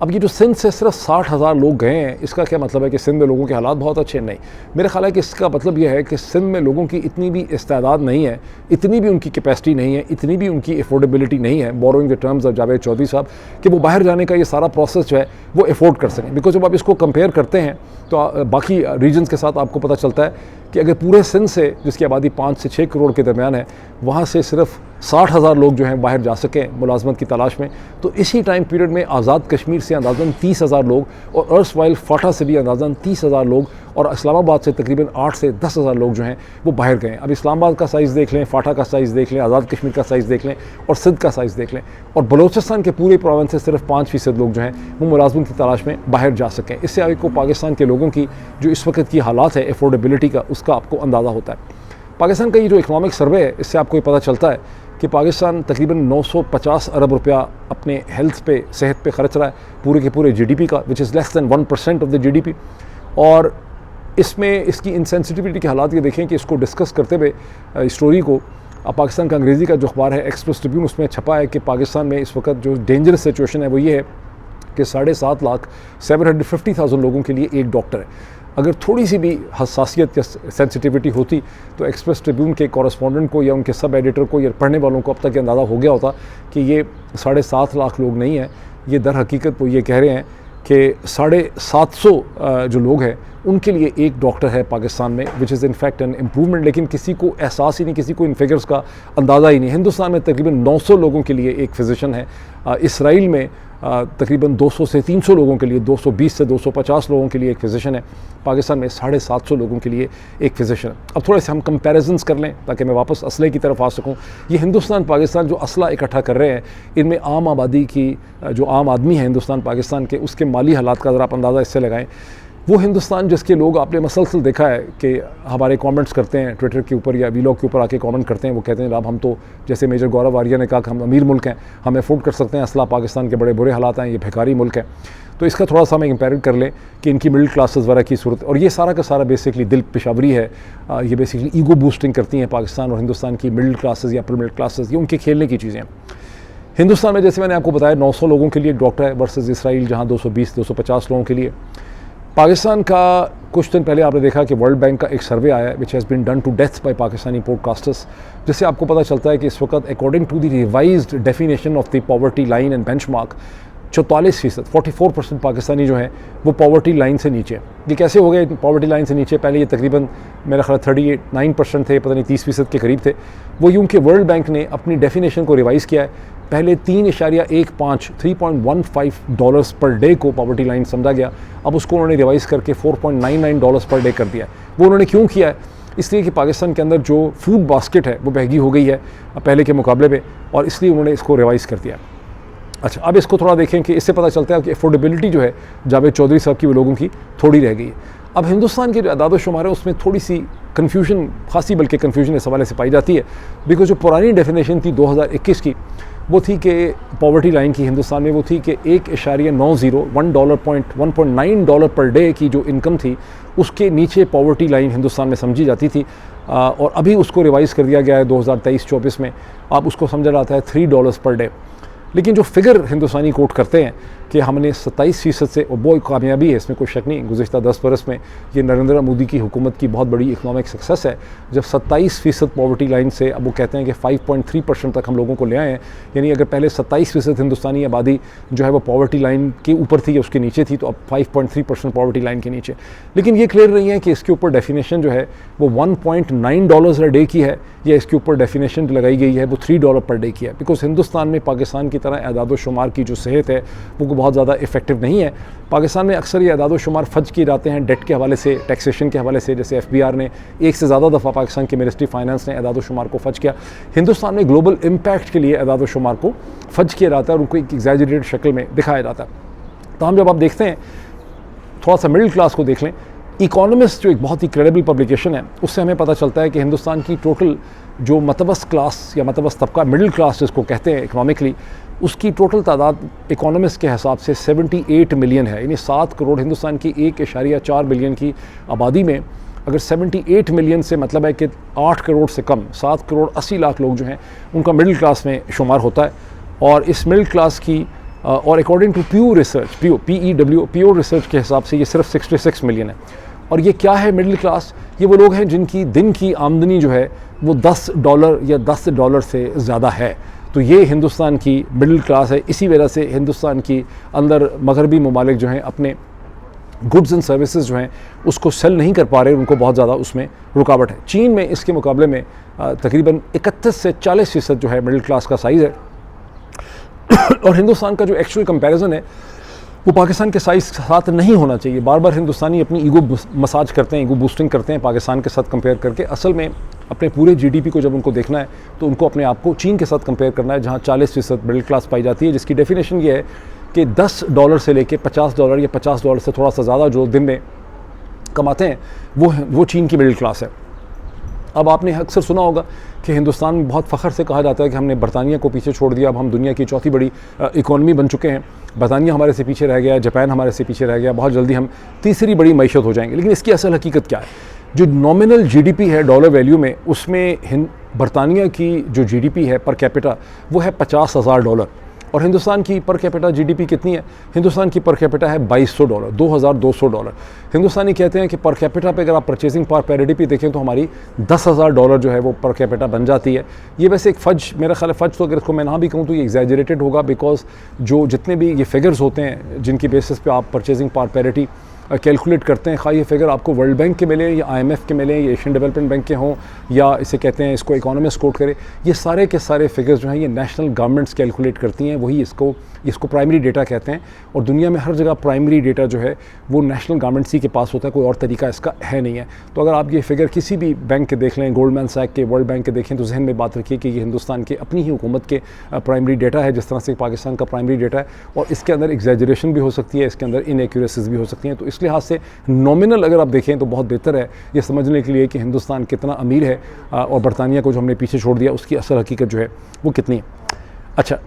अब ये जो सिंध से सिर्फ 60,000 लोग गए हैं, इसका क्या मतलब है कि सिंध में लोगों के हालात बहुत अच्छे नहीं? मेरा ख्याल है कि इसका मतलब यह है कि सिंध में लोगों की इतनी भी इस्तेदाद नहीं है, इतनी भी उनकी कैपेसिटी नहीं है, इतनी भी उनकी अफोर्डेबिलिटी नहीं है, borrowing the terms of Javed Chaudhry साहब, कि वो बाहर जाने का ये सारा प्रोसेस जो है वो अफोर्ड कर सकें। बिकॉज जब आप इसको कंपेयर करते हैं तो बाकी रीजन्स के साथ आपको पता चलता है कि अगर पूरे सिंध से, जिसकी आबादी 5 से 6 करोड़ के दरमियान है, वहाँ से सिर्फ 60,000 लोग जो हैं बाहर जा सकें मुलाजमत की तलाश में, तो इसी टाइम पीरियड में आज़ाद कश्मीर से अंदाज़न 30,000 लोग, और अर्सवाइल फाटा से भी अंदाज़न 30,000 लोग, और इस्लामाबाद से तकरीबन 8 से 10,000 लोग जो हैं वो बाहर गए। अब इस्लामाबाद का साइज़ देख लें, फाटा का साइज़ देख लें, आज़ाद कश्मीर का साइज़ देख लें, और सिंध का साइज़ देख लें, और बलूचिस्तान के पूरे प्रोविंस से सिर्फ 5% लोग जो हैं वो मुलाजमत की तलाश में बाहर जा सकें। इससे आपको पाकिस्तान के लोगों की जो इस वक्त की हालात है अफोर्डेबिलिटी का, उसका आपको अंदाज़ा होता है। पाकिस्तान का ये जो इकनॉमिक सर्वे है, इससे आपको ये पता चलता है कि पाकिस्तान तकरीबन 950 अरब रुपया अपने हेल्थ पे, सेहत पे खर्च रहा है, पूरे के पूरे GDP का, which is less than 1% of the GDP। और इसमें इसकी इनसेंसिटिविटी के हालात ये देखें कि इसको डिस्कस करते हुए स्टोरी को पाकिस्तान का अंग्रेज़ी का जो अखबार है एक्सप्रेस ट्रिब्यून, उसमें छपा है कि पाकिस्तान में इस वक्त जो डेंजरस सिचुएशन है वो ये है कि 7.5 लाख 750,000 लोगों के लिए एक डॉक्टर है। अगर थोड़ी सी भी हसासियत या सेंसिटिविटी होती तो एक्सप्रेस ट्रिब्यून के कॉरेस्पॉन्डेंट को या उनके सब एडिटर को या पढ़ने वालों को अब तक अंदाज़ा हो गया होता कि ये 7.5 लाख लोग नहीं हैं, ये दर हकीकत वो ये कह रहे हैं कि 750 जो लोग हैं उनके लिए एक डॉक्टर है पाकिस्तान में, which is in fact an improvement. लेकिन किसी को एहसास ही नहीं, किसी को इन फिगर्स का अंदाज़ा ही नहीं। हिंदुस्तान में तकरीबन 900 लोगों के लिए एक फ़िज़िशन है, इसराइल में तकरीबन 200 से 300 लोगों के लिए, 220 से 250 लोगों के लिए एक फ़िज़िशन है। पाकिस्तान में 750 लोगों के लिए एक फ़िज़िशन है। अब थोड़े से हम कंपैरिजन्स कर लें ताकि मैं वापस असले की तरफ आ सकूं। ये हिंदुस्तान पाकिस्तान जो असला इकट्ठा कर रहे हैं, इनमें आम आबादी की, जो आम आदमी है हिंदुस्तान पाकिस्तान के, उसके माली हालात का ज़रा आप अंदाज़ा इससे लगाएं। वो हिंदुस्तान जिसके लोग, आपने मसलसल देखा है कि हमारे कमेंट्स करते हैं ट्विटर के ऊपर या वीलॉग के ऊपर आके कमेंट करते हैं, वो कहते हैं अब हम तो, जैसे मेजर गौरव आर्या ने कहा कि हम अमीर मुल्क हैं, हम अफोर्ड कर सकते हैं असला, पाकिस्तान के बड़े बुरे हालात हैं, ये भिखारी मुल्क है। तो इसका थोड़ा सा हमें कंपेयर कर लें कि इनकी मिडिल क्लासेस वगैरह की सूरत, और ये सारा का सारा बेसिकली दिल पेशावरी है, ये बेसिकली ईगो बूस्टिंग करती हैं पाकिस्तान और हिंदुस्तान की मिडिल क्लासेस या अपर मिडिल क्लासेस, ये उनके खेलने की चीज़ें हैं। हिंदुस्तान में जैसे मैंने आपको बताया 900 लोगों के लिए डॉक्टर है वर्सेस इसराइल जहाँ 220-250 लोगों के लिए। पाकिस्तान का कुछ दिन पहले आपने देखा कि वर्ल्ड बैंक का एक सर्वे आया which has been done to death by Pakistani podcasters, जिससे आपको पता चलता है कि इस वक्त according to the revised definition of the poverty line and benchmark 44%, 44% Pakistani जो हैं वो पॉवर्टी लाइन से नीचे। ये कैसे हो गए पॉवर्टी लाइन से नीचे? पहले ये तकरीबन मेरा ख्याल 38-9% थे, पता नहीं 30% के करीब थे। वो यूँ कि वर्ल्ड बैंक ने अपनी डेफिनेशन को रिवाइज़ किया है। पहले 3.15 डॉलर्स पर डे को पॉवर्टी लाइन समझा गया, अब उसको उन्होंने रिवाइज़ करके $4.99 पर डे कर दिया है। वो उन्होंने क्यों किया है? इसलिए कि पाकिस्तान के अंदर जो फूड बास्केट है वो महंगी हो गई है पहले के मुकाबले में, और इसलिए उन्होंने इसको रिवाइज़ कर दिया। अच्छा, अब इसको थोड़ा देखें कि इससे पता चलता है कि अफोर्डेबिलिटी जो है जावेद चौधरी साहब की वो लोगों की थोड़ी रह गई है। अब हिंदुस्तान की जो अदाद शुमार है उसमें थोड़ी सी कन्फ्यूजन, खासी बल्कि कन्फ्यूजन इस हवाले से पाई जाती है, बिकॉज जो पुरानी डेफिनेशन थी 2021 की, वो थी कि पॉवर्टी लाइन की हिंदुस्तान में वो थी कि $1.9 पर डे की जो इनकम थी उसके नीचे पॉवर्टी लाइन हिंदुस्तान में समझी जाती थी, और अभी उसको रिवाइज़ कर दिया गया है 2023-24 में, अब उसको समझा जाता है $3 पर डे। लेकिन जो फिगर हिंदुस्तानी कोट करते हैं कि हमने 27% से, और वो कामयाबी है, इसमें कोई शक नहीं, गुज़िश्ता 10 बरस में ये नरेंद्र मोदी की हुकूमत की बहुत बड़ी इकनॉमिक सक्सेस है। जब 27% पॉवर्टी लाइन से अब वो कहते हैं कि 5.3% तक हम लोगों को ले आए हैं, यानी अगर पहले 27% हिंदुस्तानी आबादी जो है वो पॉवर्टी लाइन के ऊपर थी या उसके नीचे थी, तो अब 5.3% पॉवर्टी लाइन के नीचे। लेकिन ये क्लियर नहीं है कि इसके ऊपर डेफिनेशन जो है वो $1.9 डे की है या इसके ऊपर डेफिनेशन लगाई गई है वो $3 पर डे की है। बिकॉज हिंदुस्तान में पाकिस्तान की तरह एदाद शुमार की जो सेहत है वो बहुत ज़्यादा इफेक्टिव नहीं है। पाकिस्तान में अक्सर ये एदाद शुमार फर्ज किए जाते हैं डेट के हवाले से, टैक्सेशन के हवाले से, जैसे FBR ने एक से ज़्यादा दफ़ा पाकिस्तान की मिनिस्ट्री फाइनेंस ने एदाद शुमार को फर्ज किया। हिंदुस्तान में ग्लोबल इम्पैक्ट के लिए एदाद शुमार को फर्ज किया जाता है और उनको एक एग्जैजरेटेड शक्ल में दिखाया जाता है। तो हम जब आप देखते हैं, थोड़ा सा मिडिल क्लास को देख लें, इकोनॉमिस्ट जो एक बहुत ही क्रेडिबल पब्लिकेशन है, उससे हमें पता चलता है कि हिंदुस्तान की टोटल जो मतवस्त क्लास या मतवस्त तबका, मिडिल क्लास जिसको कहते हैं इकोनॉमिकली, उसकी टोटल तादाद इकोनॉमिस्ट के हिसाब से 78 मिलियन है। यानी 7 करोड़ हिंदुस्तान की 1.4 बिलियन की आबादी में अगर 78 मिलियन से मतलब है कि 8 करोड़ से कम, 7 करोड़ 80 लाख लोग जो हैं उनका मिडिल क्लास में शुमार होता है। और इस मिडिल क्लास की और according to pure research, pure research के हिसाब से ये सिर्फ 66 मिलियन है। और ये क्या है मिडिल क्लास? ये वो लोग हैं जिनकी दिन की आमदनी जो है वो $10 या $10 से ज़्यादा है। तो ये हिंदुस्तान की मिडिल क्लास है। इसी वजह से हिंदुस्तान की अंदर मगरबी ममालिक जो हैं अपने गुड्स एंड सर्विसेज जो हैं उसको सेल नहीं कर पा रहे, उनको बहुत ज़्यादा उसमें रुकावट है। चीन में इसके मुकाबले में तकरीबन 31 से 40% जो है मिडिल क्लास का साइज़ है। और हिंदुस्तान का जो एक्चुअल कंपैरिजन है वो पाकिस्तान के साइज़ के साथ नहीं होना चाहिए। बार बार हिंदुस्तानी अपनी ईगो मसाज करते हैं, ईगो बूस्टिंग करते हैं पाकिस्तान के साथ कंपेयर करके। असल में अपने पूरे GDP को जब उनको देखना है तो उनको अपने आप को चीन के साथ कंपेयर करना है, जहाँ 40% मिडिल क्लास पाई जाती है, जिसकी डेफिनेशन ये है कि $10 से लेके $50 या $50 से थोड़ा सा ज़्यादा जो दिन में कमाते हैं वो चीन की मिडिल क्लास है। अब आपने अक्सर सुना होगा कि हिंदुस्तान में बहुत फ़ख्र से कहा जाता है कि हमने बरतानिया को पीछे छोड़ दिया, अब हम दुनिया की चौथी बड़ी इकॉनमी बन चुके हैं। बरतानिया हमारे से पीछे रह गया, जापान हमारे से पीछे रह गया, बहुत जल्दी हम तीसरी बड़ी मईशत हो जाएंगे। लेकिन इसकी असल हकीकत क्या है? जो नॉमिनल GDP है डॉलर वैल्यू में, उसमें बरतानिया की जो GDP है पर कैपिटा वो है $50,000 और हिंदुस्तान की पर कैपिटा GDP कितनी है? हिंदुस्तान की पर कैपिटा है $2200, $2200। हिंदुस्तानी कहते हैं कि पर कैपिटा पे अगर आप परचेजिंग पावर पैरिटी पे देखें तो हमारी $10,000 जो है वो पर कैपिटा बन जाती है। ये वैसे एक फज, मेरा ख्याल है फज, तो अगर इसको मैं ना भी कहूँ तो ये एग्जैजरेटेड होगा, बिकॉज जो जितने भी ये फिगर्स होते हैं जिनकी बेसिस पे आप परचेजिंग पावर पैरिटी कैलकुलेट करते हैं, खा ये फिगर आपको वर्ल्ड बैंक के मिले या IMF के मिले या एशियन डेवलपमेंट बैंक के हों या इसे कहते हैं, इसको इकोनॉमिस्ट कोट करे, ये सारे के सारे फिगर्स जो हैं ये नेशनल गवर्नमेंट्स कैलकुलेट करती हैं, वही इसको प्राइमरी डेटा कहते हैं। और दुनिया में हर जगह प्राइमरी डेटा जो है वो नेशनल गवर्नमेंट्स ही के पास होता है, कोई और तरीका इसका है नहीं है। तो अगर आप ये फिगर किसी भी बैंक के देख लें, गोल्डमैन सैक के, वर्ल्ड बैंक के देखें, तो जहन में बात रखिए कि ये हिंदुस्तान के अपनी ही हुकूमत के प्राइमरी डेटा है, जिस तरह से पाकिस्तान का प्राइमरी डेटा है। और इसके अंदर एग्जैजरेशन भी हो सकती है, इसके अंदर इनएक्यूरेसीज भी हो सकती हैं। तो इस लिहाज से नॉमिनल अगर आप देखें तो बहुत बेहतर है ये समझने के लिए कि हिंदुस्तान कितना अमीर है और बरतानिया को जो हमने पीछे छोड़ दिया उसकी असल हकीकत जो है वो कितनी है। अच्छा,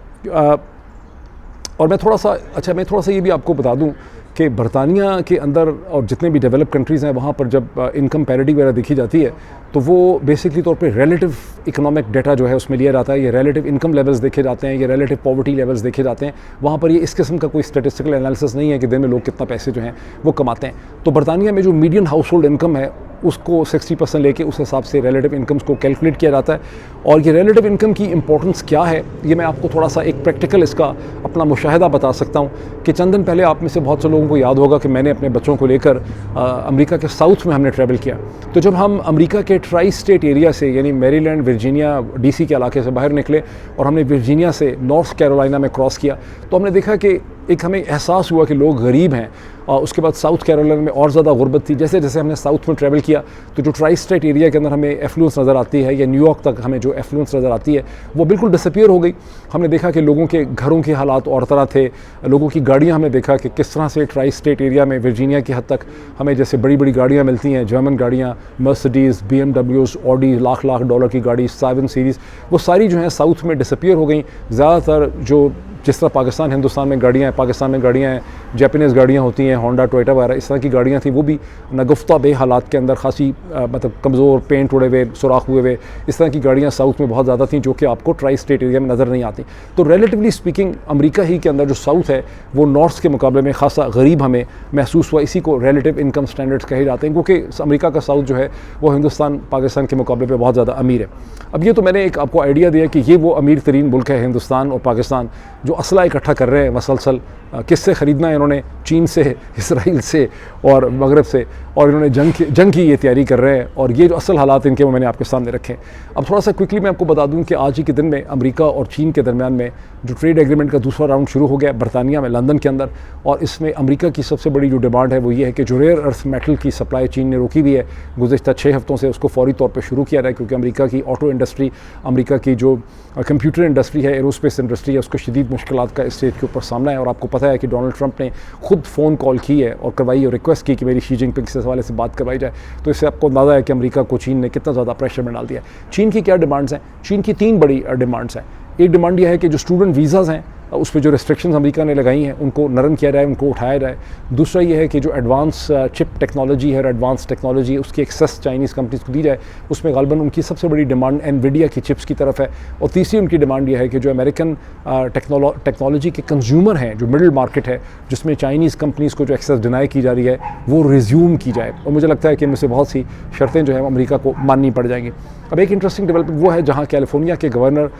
और मैं थोड़ा सा ये भी आपको बता दूं कि बरतानिया के अंदर और जितने भी डेवलप कंट्रीज़ हैं वहाँ पर जब इनकम पैरिटी वगैरह देखी जाती है तो वो बेसिकली तौर पे रिलेटिव इकोनॉमिक डाटा जो है उसमें लिया जाता है। ये रिलेटिव इनकम लेवल्स देखे जाते हैं, ये रिलेटिव पॉवर्टी लेवल्स देखे जाते हैं। वहाँ पर ये इस किस्म का कोई स्टैटिस्टिकल एनालिसिस नहीं है कि दिन में लोग कितना पैसे जो हैं वो कमाते हैं। तो बरतानिया में जो मीडियन हाउस होल्ड इनकम है उसको 60% लेके उस हिसाब से रिलेटिव इनकम्स को कैलकुलेट किया जाता है। और ये रिलेटिव इनकम की इंपॉर्टेंस क्या है ये मैं आपको थोड़ा सा एक प्रैक्टिकल इसका अपना मुशाहिदा बता सकता हूँ कि चंद दिन पहले आप में से बहुत से लोगों को याद होगा कि मैंने अपने बच्चों को लेकर अमेरिका के साउथ में हमने ट्रैवल किया। तो जब हम अमेरिका के ट्राई स्टेट एरिया से यानी मैरीलैंड, वर्जीनिया, DC के इलाके से बाहर निकले और हमने वर्जीनिया से नॉर्थ कैरोलिना में क्रॉस किया तो हमने देखा कि एक हमें एहसास हुआ कि लोग गरीब हैं। और उसके बाद साउथ कैरोलिना में और ज़्यादा गुर्बत थी। जैसे जैसे हमने साउथ में ट्रैवल किया तो जो ट्राई स्टेट एरिया के अंदर हमें एफ्लुएंस नज़र आती है या न्यूयॉर्क तक हमें जो एफ्लुएंस नज़र आती है वो बिल्कुल डिसअपीयर हो गई। हमने देखा कि लोगों के घरों के हालात और तरह थे, लोगों की गाड़ियाँ हमने देखा कि किस तरह से ट्राई स्टेट एरिया में वर्जीनिया की हद तक हमें जैसे बड़ी बड़ी गाड़ियाँ मिलती हैं, जर्मन गाड़ियाँ, मर्सिडीज़, BMWs, ऑडी, लाख $1 की गाड़ी, 7 सीरीज़, वो सारी जो हैं साउथ में डिसअपीयर हो गई। ज़्यादातर जो जिस तरह पाकिस्तान हिंदुस्तान में गाड़ियाँ हैं, पाकिस्तान में गाड़ियाँ हैं, जापानीज़ गाड़ियाँ होती हैं, होंडा टोयोटा वगैरह, इस तरह की गाड़ियाँ थी, वो भी नगुफ्ता बे हालात के अंदर खासी मतलब कमज़ोर, पेंट उड़े हुए, सुराख हुए हुए, इस तरह की गाड़ियाँ साउथ में बहुत ज़्यादा थी, जो कि आपको ट्राई स्टेट एरिया में नज़र नहीं आती। तो रिलेटिवली स्पीकिंग अमेरिका ही के अंदर जो साउथ है वो नॉर्थ के मुकाबले में खासा गरीब हमें महसूस हुआ। इसी को रिलेटिव इनकम स्टैंडर्ड्स कहे जाते हैं, क्योंकि अमेरिका का साउथ जो है वो हिंदुस्तान पाकिस्तान के मुकाबले पे बहुत ज़्यादा अमीर है। अब ये तो मैंने एक आपको आइडिया दिया कि ये वो अमीर तरीन मुल्क है हिंदुस्तान और पाकिस्तान, जो असला इकट्ठा कर रहे हैं मसलसल। किससे ख़रीदना है इन्होंने? चीन से, इसराइल से और मगरब से, और इन्होंने जंग की ये तैयारी कर रहे हैं। और ये जो असल हालात इनके वो मैंने आपके सामने रखे। अब थोड़ा सा क्विकली मैं आपको बता दूं कि आज ही के दिन में अमेरिका और चीन के दरमियान में जो ट्रेड एग्रीमेंट का दूसरा राउंड शुरू हो गया बरतानिया में, लंदन के अंदर। और इसमें अमेरिका की सबसे बड़ी जो डिमांड है वो ये है कि जो रेयर अर्थ मेटल की सप्लाई चीन ने रोकी हुई है गुज़िश्ता 6 हफ्तों से, उसको फौरी तौर पर शुरू किया रहा है, क्योंकि अमेरिका की ऑटो इंडस्ट्री, अमेरिका की जो कंप्यूटर इंडस्ट्री है, एरोस्पेस इंडस्ट्री है, उसको शदीद मुश्किलात का इस स्टेज के ऊपर सामना है। और आपको पता है कि डोनाल्ड ट्रंप ने खुद फ़ोन कॉल की है और करवाई और रिक्वेस्ट की कि मेरी शी जिनपिंग से हवाले से बात करवाई जाए। तो इससे आपको अंदाज़ा है कि अमेरिका को चीन ने कितना ज़्यादा प्रेशर में डाल दिया है। चीन की क्या डिमांड्स हैं? चीन की 3 बड़ी डिमांड्स हैं। एक डिमांड यह है कि जो स्टूडेंट वीज़ाज़ हैं उस पर जो रिस्ट्रिक्शंस अमेरिका ने लगाई हैं उनको नरम किया जाए, उनको उठाया जाए। दूसरा ये है कि जो एडवांस चिप टेक्नोलॉजी है, एडवांस टेक्नोलॉजी, उसकी एक्सेस चाइनीज़ कंपनीज़ को दी जाए। उसमें गालबन उनकी सबसे बड़ी डिमांड एनवीडिया की चिप्स की तरफ है। और तीसरी उनकी डिमांड ये है कि जो अमेरिकन टेक्नोलॉजी के कंज्यूमर हैं, जो मिडिल मार्केट है जिसमें चाइनीज़ कंपनीज़ को जो एक्सेस डिनाई की जा रही है, वो रिज्यूम की जाए। और मुझे लगता है कि इनमें से बहुत सी शर्तें जो है अमेरिका को माननी पड़ जाएंगी। अब एक इंटरेस्टिंग डेवलपमेंट वो है जहाँ कैलिफोर्निया के गवर्नर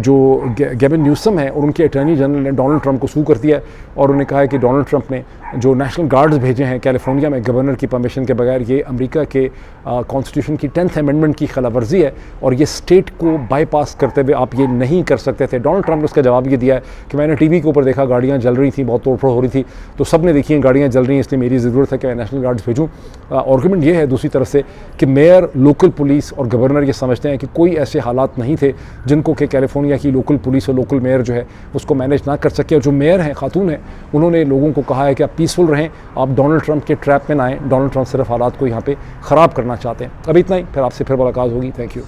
जो गेविन न्यूसम है और उनके अटॉर्नी जनरल ने डोनाल्ड ट्रंप को सू कर दिया है और उन्हें कहा है कि डोनाल्ड ट्रंप ने जो नेशनल गार्ड्स भेजे हैं कैलिफोर्निया में गवर्नर की परमिशन के बगैर, ये अमेरिका के कॉन्स्टिट्यूशन की 10th अमेंडमेंट की खिलाफवर्जी है और ये स्टेट को बाईपास करते हुए आप ये नहीं कर सकते थे। डोनाल्ड ट्रंप ने उसका जवाब ये दिया है कि मैंने टीवी के ऊपर देखा गाड़ियाँ जल रही थी, बहुत तोड़फोड़ हो रही थी, तो सब ने देखी हैं गाड़ियाँ जल रही हैं, इसलिए मेरी ज़रूरत है कि मैं नेशनल गार्ड्स भेजूँ। आर्गूमेंट ये है दूसरी तरफ से कि मेयर, लोकल पुलिस और गवर्नर ये समझते हैं कि कोई ऐसे हालात नहीं थे जिनको कि कैलिफोर्निया की लोकल पुलिस और लोकल मेयर जो है उसको मैनेज ना कर सके। और जो मेयर हैं, खातून हैं, उन्होंने लोगों को कहा है कि आप पीसफुल रहें, आप डोनाल्ड ट्रंप के ट्रैप में ना आएँ। डोनाल्ड ट्रंप सिर्फ हालात को यहाँ पे ख़राब करना चाहते हैं। अब इतना ही, फिर आपसे फिर मुलाकात होगी। Thank you.